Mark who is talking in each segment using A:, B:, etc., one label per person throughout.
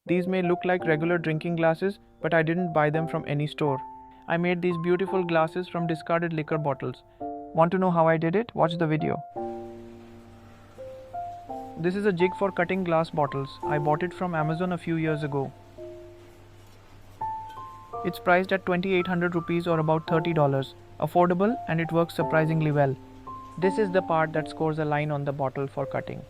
A: These may look like regular drinking glasses, but I didn't buy them from any store. I made these beautiful glasses from discarded liquor bottles. Want to know how I did it? Watch the video. This is a jig for cutting glass bottles. I bought it from Amazon a few years ago. It's priced at 2800 rupees or about $30. Affordable, and it works surprisingly well. This is the part that scores a line on the bottle for cutting.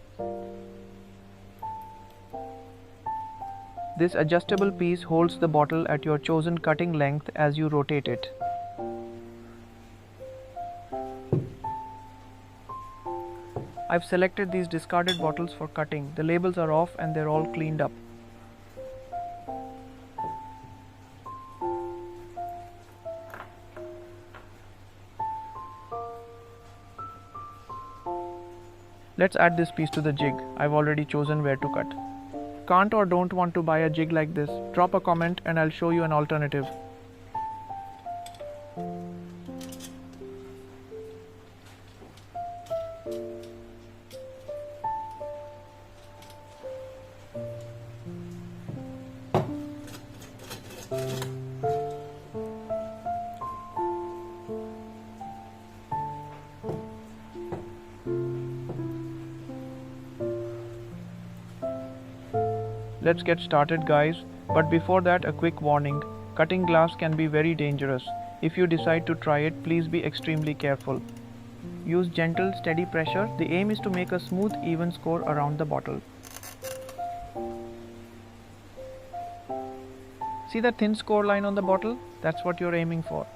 A: This adjustable piece holds the bottle at your chosen cutting length as you rotate it. I've selected these discarded bottles for cutting. The labels are off and they're all cleaned up. Let's add this piece to the jig. I've already chosen where to cut. Can't or don't want to buy a jig like this? Drop a comment and I'll show you an alternative. Let's get started, guys, but before that, a quick warning. Cutting glass can be very dangerous. If you decide to try it, please be extremely careful. Use gentle, steady pressure. The aim is to make a smooth, even score around the bottle. See that thin score line on the bottle? That's what you're aiming for.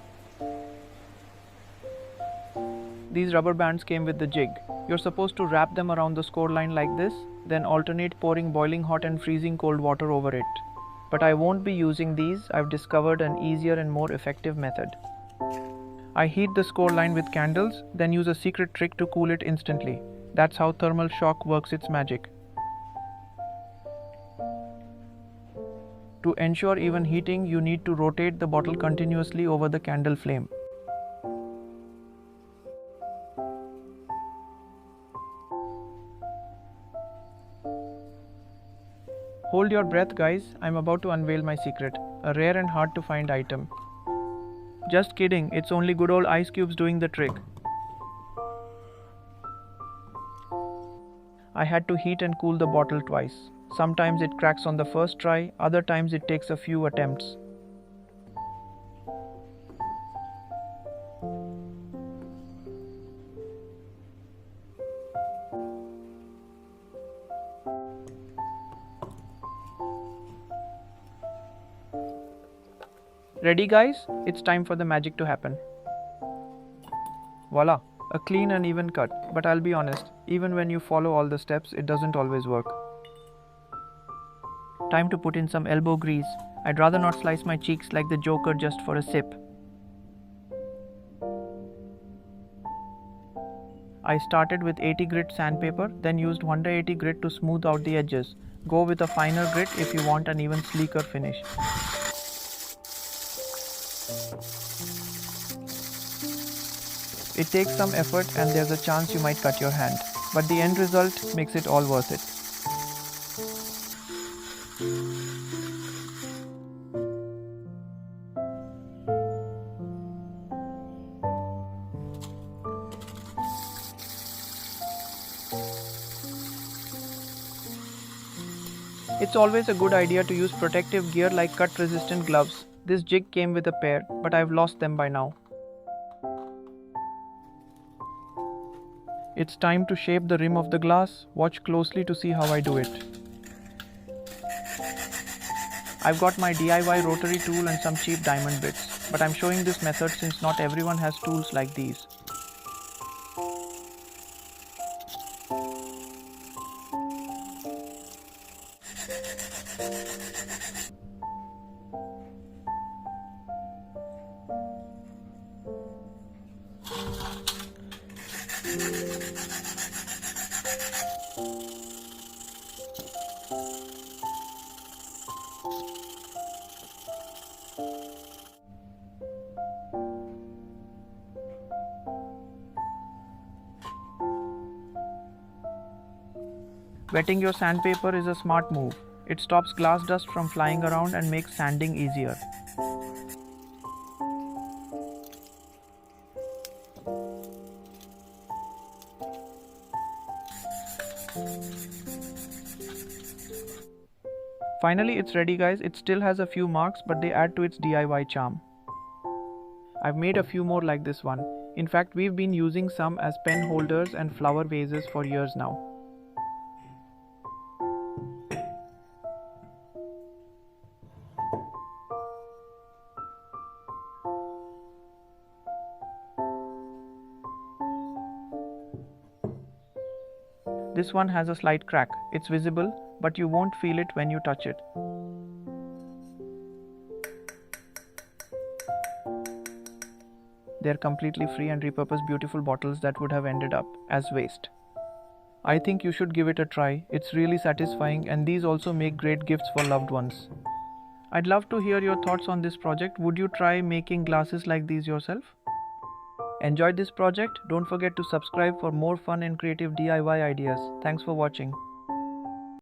A: These rubber bands came with the jig. You're supposed to wrap them around the score line like this, then alternate pouring boiling hot and freezing cold water over it. But I won't be using these. I've discovered an easier and more effective method. I heat the score line with candles, then use a secret trick to cool it instantly. That's how thermal shock works its magic. To ensure even heating, you need to rotate the bottle continuously over the candle flame. Hold your breath, guys. I'm about to unveil my secret, a rare and hard to find item. Just kidding, it's only good old ice cubes doing the trick. I had to heat and cool the bottle twice. Sometimes it cracks on the first try, other times it takes a few attempts. Ready, guys? It's time for the magic to happen. Voila, a clean and even cut. But I'll be honest, even when you follow all the steps, it doesn't always work. Time to put in some elbow grease. I'd rather not slice my cheeks like the Joker just for a sip. I started with 80 grit sandpaper, then used 180 grit to smooth out the edges. Go with a finer grit if you want an even sleeker finish. It takes some effort and there's a chance you might cut your hand, but the end result makes it all worth it. It's always a good idea to use protective gear like cut-resistant gloves. This jig came with a pair, but I've lost them by now. It's time to shape the rim of the glass. Watch closely to see how I do it. I've got my DIY rotary tool and some cheap diamond bits, but I'm showing this method since not everyone has tools like these. Wetting your sandpaper is a smart move. It stops glass dust from flying around and makes sanding easier. Finally, it's ready guys. It still has a few marks, but they add to its DIY charm. I've made a few more like this one. In fact, we've been using some as pen holders and flower vases for years now. This one has a slight crack. It's visible, but you won't feel it when you touch it. They're completely free and repurpose beautiful bottles that would have ended up as waste. I think you should give it a try. It's really satisfying, and these also make great gifts for loved ones. I'd love to hear your thoughts on this project. Would you try making glasses like these yourself? Enjoyed this project? Don't forget to subscribe for more fun and creative DIY ideas. Thanks for watching.